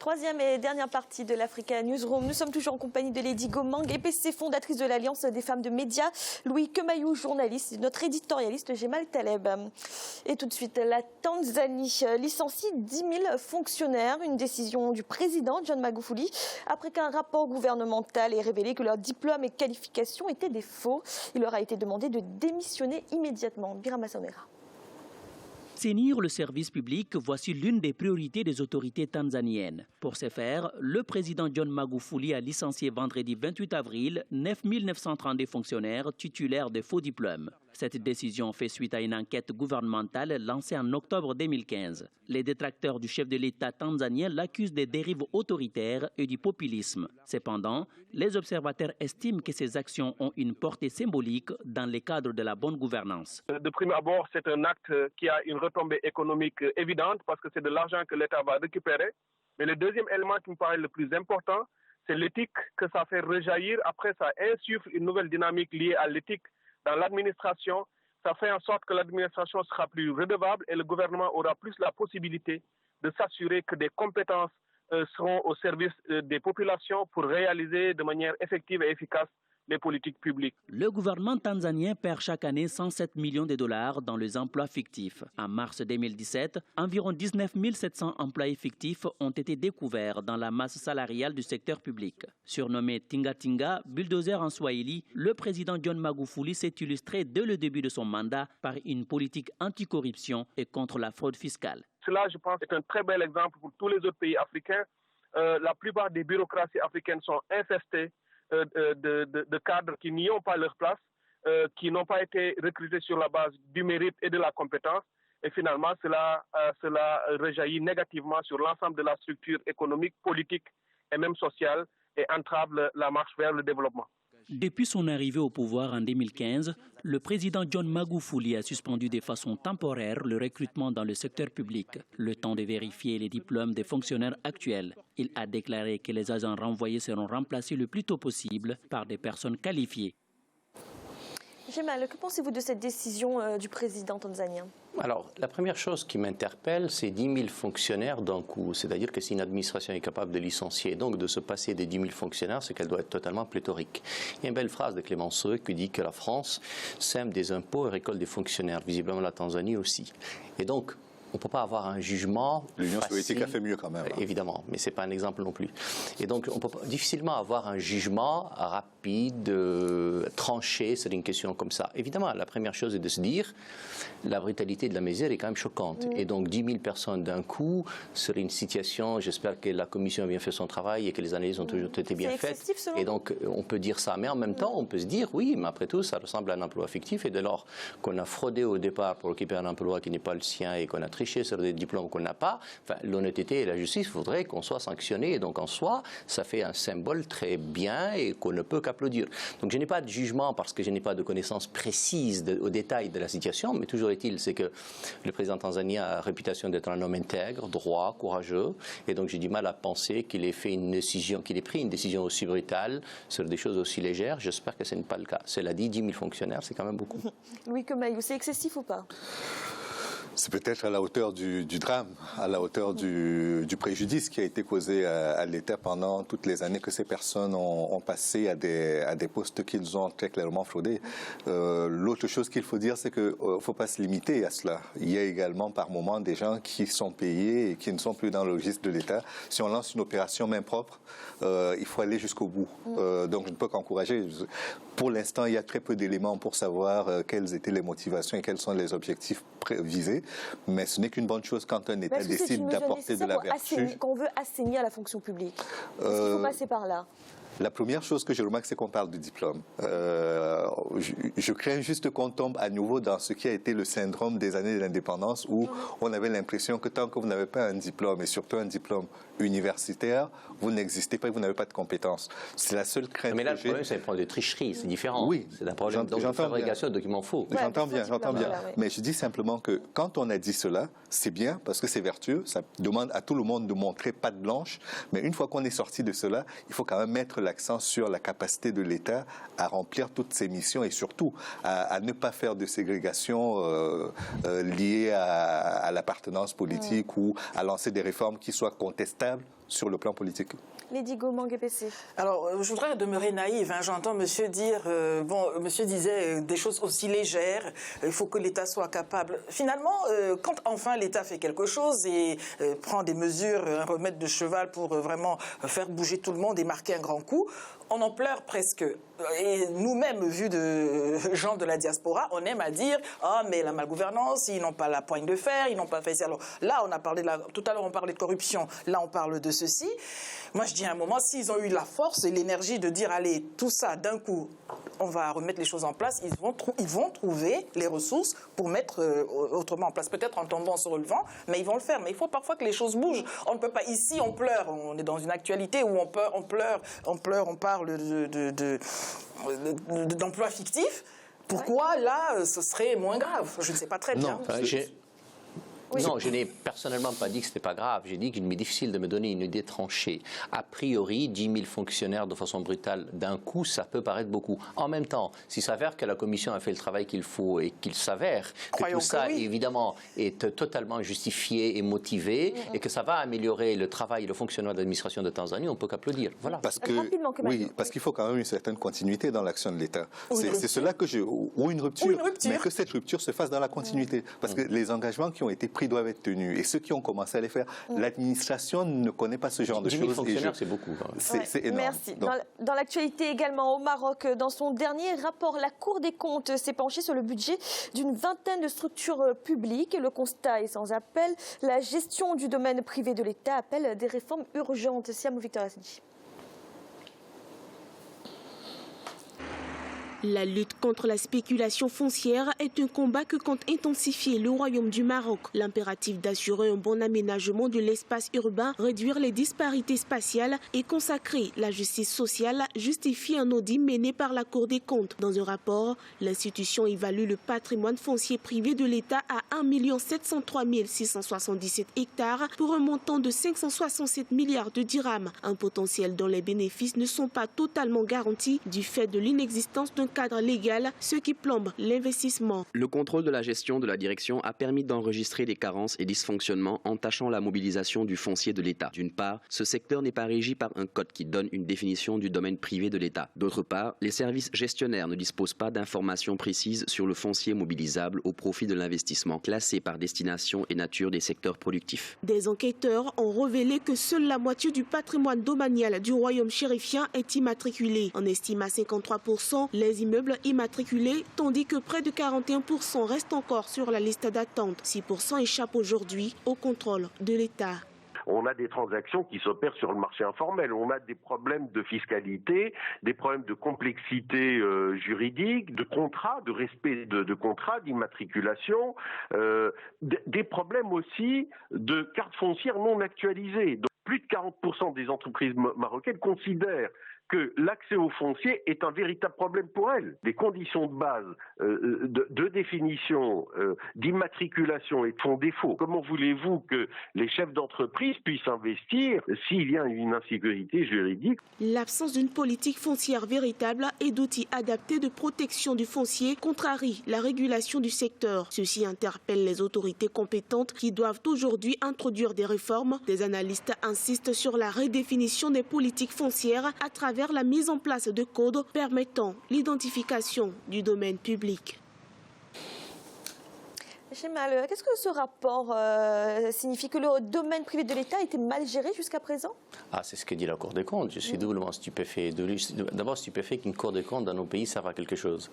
Troisième et dernière partie de l'Africa Newsroom. Nous sommes toujours en compagnie de Lady Gomang, EPC, fondatrice de l'Alliance des femmes de médias, Louis Kemayou, journaliste, et notre éditorialiste Gemal Taleb. Et tout de suite, la Tanzanie licencie 10 000 fonctionnaires. Une décision du président John Magufuli après qu'un rapport gouvernemental ait révélé que leurs diplômes et qualifications étaient des faux. Il leur a été demandé de démissionner immédiatement. Birama Samera. Assainir le service public, voici l'une des priorités des autorités tanzaniennes. Pour ce faire, le président John Magufuli a licencié vendredi 28 avril 9 932 fonctionnaires titulaires de faux diplômes. Cette décision fait suite à une enquête gouvernementale lancée en octobre 2015. Les détracteurs du chef de l'État tanzanien l'accusent des dérives autoritaires et du populisme. Cependant, les observateurs estiment que ces actions ont une portée symbolique dans le cadre de la bonne gouvernance. De prime abord, c'est un acte qui a une retombée économique évidente parce que c'est de l'argent que l'État va récupérer. Mais le deuxième élément qui me paraît le plus important, c'est l'éthique que ça fait rejaillir. Après, ça insuffle une nouvelle dynamique liée à l'éthique dans l'administration. Ça fait en sorte que l'administration sera plus redevable et le gouvernement aura plus la possibilité de s'assurer que des compétences seront au service des populations pour réaliser de manière effective et efficace les politiques publiques. Le gouvernement tanzanien perd chaque année 107 millions de dollars dans les emplois fictifs. En mars 2017, environ 19 700 emplois fictifs ont été découverts dans la masse salariale du secteur public. Surnommé Tinga Tinga, bulldozer en Swahili, le président John Magufuli s'est illustré dès le début de son mandat par une politique anticorruption et contre la fraude fiscale. Cela, je pense, est un très bel exemple pour tous les autres pays africains. La plupart des bureaucraties africaines sont infestées de cadres qui n'y ont pas leur place, qui n'ont pas été recrutés sur la base du mérite et de la compétence. Et finalement, cela rejaillit négativement sur l'ensemble de la structure économique, politique et même sociale et entrave la marche vers le développement. Depuis son arrivée au pouvoir en 2015, le président John Magufuli a suspendu de façon temporaire le recrutement dans le secteur public, le temps de vérifier les diplômes des fonctionnaires actuels. Il a déclaré que les agents renvoyés seront remplacés le plus tôt possible par des personnes qualifiées. Gemal, que pensez-vous de cette décision du président tanzanien? Alors, la première chose qui m'interpelle, c'est 10 000 fonctionnaires d'un coup. C'est-à-dire que si une administration est capable de licencier, donc de se passer des 10 000 fonctionnaires, c'est qu'elle doit être totalement pléthorique. Il y a une belle phrase de Clémenceau qui dit que la France sème des impôts et récolte des fonctionnaires. Visiblement, la Tanzanie aussi. Et donc, on ne peut pas avoir un jugement. L'Union soviétique a fait mieux quand même. Évidemment, mais ce n'est pas un exemple non plus. Et donc, on peut difficilement avoir un jugement rapide, tranché sur une question comme ça. Évidemment, la première chose est de se dire, la brutalité de la mesure est quand même choquante. Et donc, 10 000 personnes d'un coup, sur une situation, j'espère que la Commission a bien fait son travail et que les analyses ont toujours été bien faites. Et donc, on peut dire ça. Mais en même temps, on peut se dire, oui, mais après tout, ça ressemble à un emploi fictif. Et dès lors qu'on a fraudé au départ pour occuper un emploi qui n'est pas le sien et qu'on a sur des diplômes qu'on n'a pas, enfin, l'honnêteté et la justice voudraient qu'on soit sanctionné. Et donc, en soi, ça fait un symbole très bien et qu'on ne peut qu'applaudir. Donc, je n'ai pas de jugement parce que je n'ai pas de connaissance précise au détail de la situation, mais toujours est-il, c'est que le président tanzanien a la réputation d'être un homme intègre, droit, courageux, et donc j'ai du mal à penser qu'il ait fait une décision, qu'il ait pris une décision aussi brutale sur des choses aussi légères. J'espère que ce n'est pas le cas. Cela dit, 10 000 fonctionnaires, c'est quand même beaucoup. Louis Kemayou, c'est excessif ou pas? C'est peut-être à la hauteur du drame, à la hauteur du préjudice qui a été causé à l'État pendant toutes les années que ces personnes ont passé à des postes qu'ils ont très clairement fraudés. L'autre chose qu'il faut dire, c'est qu'il ne faut pas se limiter à cela. Il y a également par moment des gens qui sont payés et qui ne sont plus dans le registre de l'État. Si on lance une opération main propre, il faut aller jusqu'au bout. Donc je ne peux qu'encourager. Pour l'instant, il y a très peu d'éléments pour savoir quelles étaient les motivations et quels sont les objectifs visés. Mais ce n'est qu'une bonne chose quand un État décide d'apporter de la vertu. Qu'on veut assainir la fonction publique. Est-ce qu'il faut passer par là? La première chose que je remarque, c'est qu'on parle de diplôme. Je crains juste qu'on tombe à nouveau dans ce qui a été le syndrome des années de l'indépendance, où on avait l'impression que tant que vous n'avez pas un diplôme, et surtout un diplôme universitaire, vous n'existez pas et vous n'avez pas de compétences. C'est la seule crainte. Mais là, le problème, c'est un problème de tricherie, c'est différent. Oui. C'est un problème de fabrication de documents faux. J'entends bien. Mais je dis simplement que quand on a dit cela, c'est bien parce que c'est vertueux, ça demande à tout le monde de montrer patte blanche, mais une fois qu'on est sorti de cela, il faut quand même mettre l'accent sur la capacité de l'État à remplir toutes ses missions et surtout à ne pas faire de ségrégation liée à l'appartenance politique ou à lancer des réformes qui soient contestables sur le plan politique. Lady Gomang, EPC. Alors, je voudrais demeurer naïve. J'entends monsieur dire, monsieur disait des choses aussi légères, il faut que l'État soit capable. Finalement, quand enfin l'État fait quelque chose et prend des mesures, un remède de cheval pour vraiment faire bouger tout le monde et marquer un grand coup, on en pleure presque. Et nous-mêmes, vu de gens de la diaspora, on aime à dire « Ah, mais la malgouvernance, ils n'ont pas la poigne de fer, ils n'ont pas fait ça. » Alors là, on a parlé tout à l'heure, on parlait de corruption. Là, on parle de ceci. Moi, je dis à un moment, s'ils ont eu la force et l'énergie de dire « Allez, tout ça, d'un coup, on va remettre les choses en place », ils vont trouver les ressources pour mettre autrement en place. Peut-être en tombant, en se relevant, mais ils vont le faire. Mais il faut parfois que les choses bougent. On ne peut pas... Ici, on pleure. On est dans une actualité où on pleure, on parle d'emploi fictif. Pourquoi, là, ce serait moins grave? Je ne sais pas très bien. Non, je n'ai personnellement pas dit que ce n'était pas grave. J'ai dit qu'il m'est difficile de me donner une idée tranchée. A priori, 10 000 fonctionnaires de façon brutale d'un coup, ça peut paraître beaucoup. En même temps, s'il s'avère que la Commission a fait le travail qu'il faut et qu'il s'avère que tout ça, évidemment, est totalement justifié et motivé et que ça va améliorer le travail et le fonctionnement de l'administration de Tanzanie, on ne peut qu'applaudir. Voilà. Parce qu'il faut quand même une certaine continuité dans l'action de l'État. C'est cela que ou une rupture, mais que cette rupture se fasse dans la continuité. Parce que les engagements qui ont été pris doivent être tenus. Et ceux qui ont commencé à les faire, l'administration ne connaît pas ce genre de choses. 10 000 fonctionnaires, c'est beaucoup. C'est énorme. Merci. Dans l'actualité également au Maroc, dans son dernier rapport, la Cour des comptes s'est penchée sur le budget d'une vingtaine de structures publiques. Le constat est sans appel. La gestion du domaine privé de l'État appelle des réformes urgentes. Siam Victor Asdi. La lutte contre la spéculation foncière est un combat que compte intensifier le Royaume du Maroc. L'impératif d'assurer un bon aménagement de l'espace urbain, réduire les disparités spatiales et consacrer la justice sociale justifie un audit mené par la Cour des comptes. Dans un rapport, l'institution évalue le patrimoine foncier privé de l'État à 1 703 677 hectares pour un montant de 567 milliards de dirhams. Un potentiel dont les bénéfices ne sont pas totalement garantis du fait de l'inexistence d'un cadre légal, ce qui plombe l'investissement. Le contrôle de la gestion de la direction a permis d'enregistrer les carences et dysfonctionnements entachant la mobilisation du foncier de l'État. D'une part, ce secteur n'est pas régi par un code qui donne une définition du domaine privé de l'État. D'autre part, les services gestionnaires ne disposent pas d'informations précises sur le foncier mobilisable au profit de l'investissement, classé par destination et nature des secteurs productifs. Des enquêteurs ont révélé que seule la moitié du patrimoine domanial du royaume chérifien est immatriculé. On estime à 53% les immeubles immatriculés, tandis que près de 41% restent encore sur la liste d'attente. 6% échappent aujourd'hui au contrôle de l'État. On a des transactions qui s'opèrent sur le marché informel. On a des problèmes de fiscalité, des problèmes de complexité juridique, de contrats, de respect de contrats, d'immatriculation, des problèmes aussi de cartes foncières non actualisées. Donc, plus de 40% des entreprises marocaines considèrent que l'accès au foncier est un véritable problème pour elles. Les conditions de base de définition, d'immatriculation font défaut. Comment voulez-vous que les chefs d'entreprise puissent investir s'il y a une insécurité juridique? L'absence d'une politique foncière véritable et d'outils adaptés de protection du foncier contrarie la régulation du secteur. Ceci interpelle les autorités compétentes qui doivent aujourd'hui introduire des réformes. Des analystes insistent sur la redéfinition des politiques foncières à travers la mise en place de codes permettant l'identification du domaine public. Gémal, qu'est-ce que ce rapport signifie? Que le domaine privé de l'État a été mal géré jusqu'à présent? C'est ce que dit la Cour des comptes. Je suis doublement stupéfait. D'abord stupéfait qu'une Cour des comptes dans nos pays serve à quelque chose.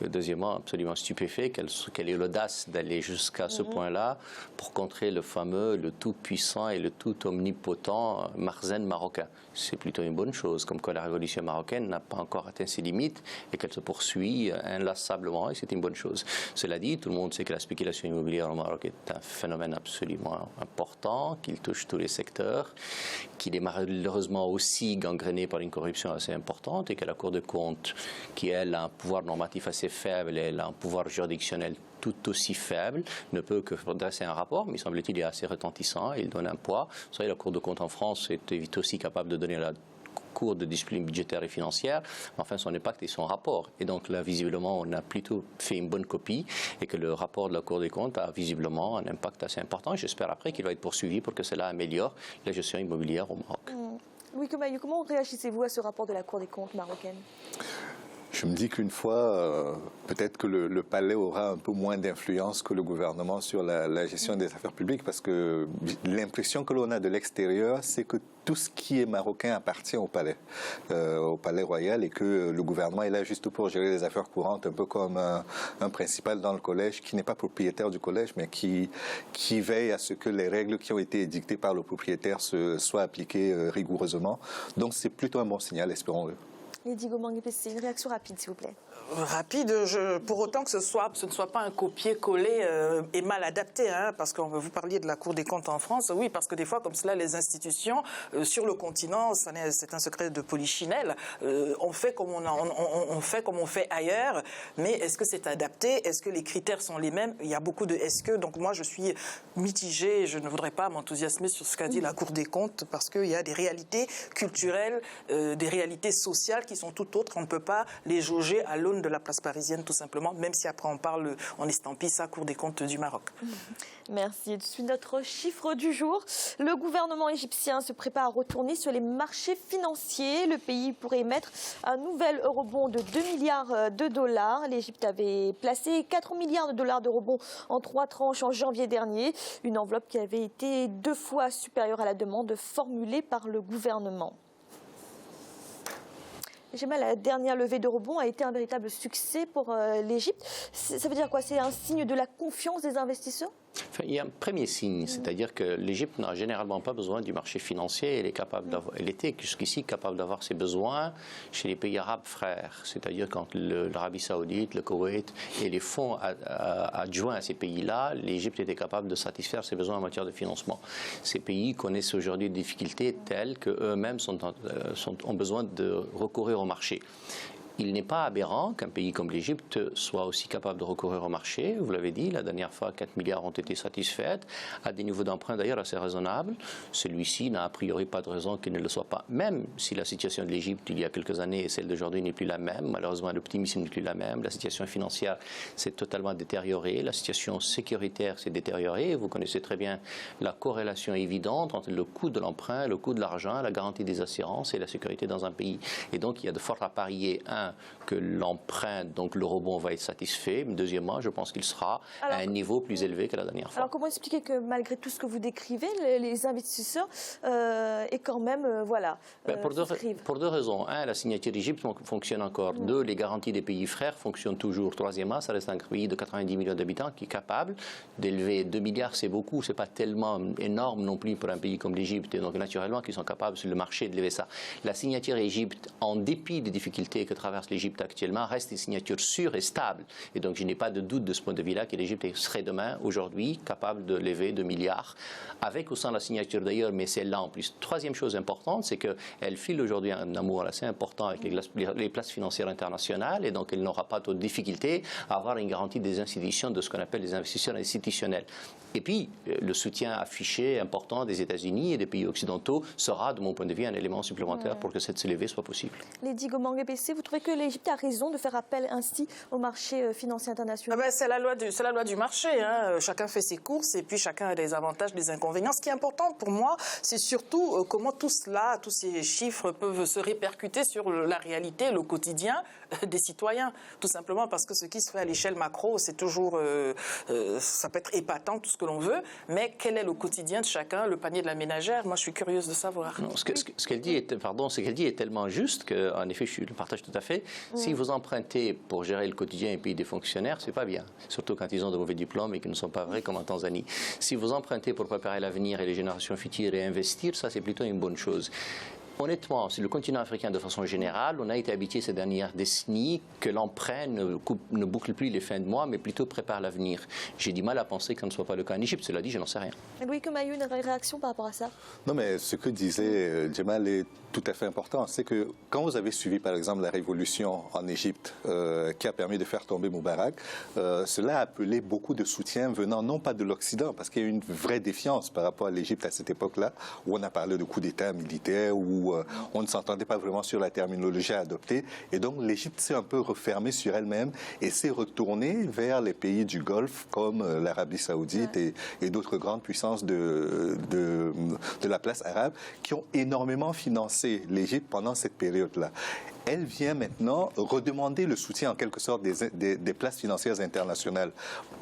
Deuxièmement, absolument stupéfait qu'elle ait l'audace d'aller jusqu'à ce point-là pour contrer le fameux, le tout-puissant et le tout-omnipotent Marzen marocain. C'est plutôt une bonne chose, comme quoi la révolution marocaine n'a pas encore atteint ses limites et qu'elle se poursuit inlassablement, et c'est une bonne chose. Cela dit, tout le monde sait que la spéculation immobilière au Maroc est un phénomène absolument important, qu'il touche tous les secteurs, qu'il est malheureusement aussi gangréné par une corruption assez importante et que la Cour des comptes, qui elle a un pouvoir normatif assez faible et elle a un pouvoir juridictionnel tout aussi faible, ne peut que dresser un rapport, mais semble-t-il il est assez retentissant et il donne un poids. Vous savez, la Cour des comptes en France est aussi capable de donner Cour de discipline budgétaire et financière, mais enfin son impact et son rapport. Et donc là, visiblement, on a plutôt fait une bonne copie et que le rapport de la Cour des comptes a visiblement un impact assez important. J'espère après qu'il va être poursuivi pour que cela améliore la gestion immobilière au Maroc. Louis Kemayou, comment réagissez-vous à ce rapport de la Cour des comptes marocaine ? Je me dis qu'une fois, peut-être que le palais aura un peu moins d'influence que le gouvernement sur la gestion des affaires publiques, parce que l'impression que l'on a de l'extérieur, c'est que tout ce qui est marocain appartient au palais royal, et que le gouvernement est là juste pour gérer les affaires courantes, un peu comme un principal dans le collège qui n'est pas propriétaire du collège, mais qui veille à ce que les règles qui ont été édictées par le propriétaire soient appliquées rigoureusement. Donc c'est plutôt un bon signal, espérons-le. Lady Gomang EPC, une réaction rapide, s'il vous plaît. Rapide, pour autant que ce ne soit pas un copier-coller et mal adapté, hein, parce que vous parliez de la Cour des comptes en France, oui, parce que des fois, comme cela, les institutions sur le continent, c'est un secret de polichinelle, on fait comme on fait ailleurs, mais est-ce que c'est adapté? Est-ce que les critères sont les mêmes? Il y a beaucoup de est-ce que, donc moi je suis mitigée, je ne voudrais pas m'enthousiasmer sur ce qu'a dit la Cour des comptes, parce qu'il y a des réalités culturelles, des réalités sociales qui sont tout autres, on ne peut pas les jauger à l'aune de la place parisienne, tout simplement, même si après on estampille ça Cour des comptes du Maroc. Merci. Et tout de suite, notre chiffre du jour. Le gouvernement égyptien se prépare à retourner sur les marchés financiers. Le pays pourrait émettre un nouvel eurobond de 2 milliards de dollars. L'Égypte avait placé 4 milliards de dollars d'eurobonds en 3 tranches en janvier dernier. Une enveloppe qui avait été 2 fois supérieure à la demande formulée par le gouvernement. La dernière levée d'eurobonds a été un véritable succès pour l'Égypte. Ça veut dire quoi? C'est un signe de la confiance des investisseurs? Enfin, il y a un premier signe, c'est-à-dire que l'Égypte n'a généralement pas besoin du marché financier. Elle était jusqu'ici capable d'avoir ses besoins chez les pays arabes frères, c'est-à-dire quand l'Arabie saoudite, le Koweït et les fonds adjoints à ces pays-là, l'Égypte était capable de satisfaire ses besoins en matière de financement. Ces pays connaissent aujourd'hui des difficultés telles qu'eux-mêmes ont besoin de recourir au marché. Il n'est pas aberrant qu'un pays comme l'Égypte soit aussi capable de recourir au marché. Vous l'avez dit, la dernière fois, 4 milliards ont été satisfaits, à des niveaux d'emprunt d'ailleurs assez raisonnables. Celui-ci n'a a priori pas de raison qu'il ne le soit pas. Même si la situation de l'Égypte, il y a quelques années, et celle d'aujourd'hui n'est plus la même. Malheureusement, l'optimisme n'est plus la même. La situation financière s'est totalement détériorée. La situation sécuritaire s'est détériorée. Vous connaissez très bien la corrélation évidente entre le coût de l'emprunt, le coût de l'argent, la garantie des assurances et la sécurité dans un pays. Et donc, il y a de fort à parier, que l'emprunt, donc l'eurobond, va être satisfait. Deuxièmement, je pense qu'il sera à un niveau plus élevé que la dernière fois. Alors comment expliquer que malgré tout ce que vous décrivez, les investisseurs et quand même, pour deux raisons. Un, la signature d'Égypte fonctionne encore. Deux, les garanties des pays frères fonctionnent toujours. Troisièmement, ça reste un pays de 90 millions d'habitants qui est capable d'élever 2 milliards, c'est beaucoup, c'est pas tellement énorme non plus pour un pays comme l'Égypte. Et donc naturellement, qu'ils sont capables sur le marché d'élever ça. La signature Égypte, en dépit des difficultés que traverse l'Égypte actuellement, reste une signature sûre et stable. Et donc, je n'ai pas de doute de ce point de vue-là que l'Égypte serait demain, aujourd'hui, capable de lever 2 milliards, avec ou sans la signature d'ailleurs, mais celle-là en plus. Troisième chose importante, c'est qu'elle file aujourd'hui un amour assez important avec les places financières internationales, et donc elle n'aura pas de difficulté à avoir une garantie des institutions, de ce qu'on appelle les investisseurs institutionnels. Et puis, le soutien affiché important des États-Unis et des pays occidentaux sera, de mon point de vue, un élément supplémentaire pour que cette levée soit possible. Lady Gomang EPC, vous trouvez que l'Égypte a raison de faire appel ainsi au marché financier international? C'est la loi du marché. Hein. Chacun fait ses courses et puis chacun a des avantages, des inconvénients. Ce qui est important pour moi, c'est surtout comment tout cela, tous ces chiffres peuvent se répercuter sur la réalité, le quotidien des citoyens. Tout simplement parce que ce qui se fait à l'échelle macro, c'est toujours, ça peut être épatant, tout ce que l'on veut, mais quel est le quotidien de chacun, le panier de la ménagère? Moi, je suis curieuse de savoir. Non, ce qu'elle dit est tellement juste qu'en effet, je le partage tout à fait. Si vous empruntez pour gérer le quotidien et payer des fonctionnaires, c'est pas bien. Surtout quand ils ont de mauvais diplômes et qui ne sont pas vrais comme en Tanzanie. Si vous empruntez pour préparer l'avenir et les générations futures et investir, ça c'est plutôt une bonne chose. Honnêtement, sur le continent africain de façon générale, on a été habitué ces dernières décennies que l'emprunt ne boucle plus les fins de mois, mais plutôt prépare l'avenir. J'ai du mal à penser que ce ne soit pas le cas en Égypte. Cela dit, je n'en sais rien. Louis Kemayou, une réaction par rapport à ça? Non, mais ce que disait Djemal est tout à fait important. C'est que quand vous avez suivi, par exemple, la révolution en Égypte qui a permis de faire tomber Moubarak, cela a appelé beaucoup de soutien venant non pas de l'Occident, parce qu'il y a eu une vraie défiance par rapport à l'Égypte à cette époque-là, où on a parlé de coup d'État militaire, où où on ne s'entendait pas vraiment sur la terminologie à adopter. Et donc l'Égypte s'est un peu refermée sur elle-même et s'est retournée vers les pays du Golfe comme l'Arabie saoudite et d'autres grandes puissances de la place arabe qui ont énormément financé l'Égypte pendant cette période-là. Elle vient maintenant redemander le soutien en quelque sorte des places financières internationales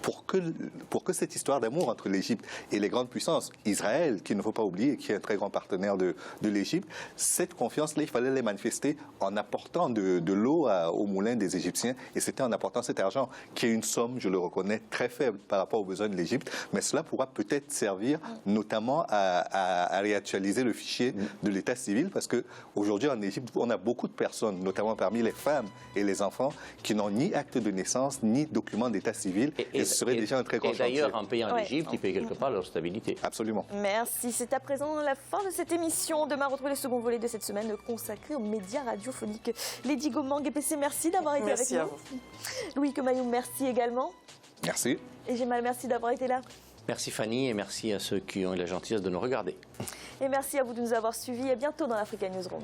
pour que cette histoire d'amour entre l'Égypte et les grandes puissances, Israël, qu'il ne faut pas oublier, qui est un très grand partenaire de l'Égypte, cette confiance-là, il fallait les manifester en apportant de l'eau au moulin des Égyptiens et c'était en apportant cet argent qui est une somme, je le reconnais, très faible par rapport aux besoins de l'Égypte, mais cela pourra peut-être servir notamment à réactualiser le fichier de l'état civil parce qu'aujourd'hui en Égypte, on a beaucoup de personnes, notamment parmi les femmes et les enfants, qui n'ont ni acte de naissance, ni document d'état civil. Et ce serait déjà un très grand chantier. Et d'ailleurs, en payant l'Égypte, ils payent quelque part leur stabilité. Absolument. Merci. C'est à présent la fin de cette émission. Demain, retrouvez le second volet de cette semaine consacré aux médias radiophoniques. Lady Gomang et PC, merci d'avoir été avec nous. Louis Kemayou, merci également. Merci. Et Gemal, merci d'avoir été là. Merci Fanny et merci à ceux qui ont eu la gentillesse de nous regarder. Et merci à vous de nous avoir suivis. À bientôt dans l'Africa Newsroom.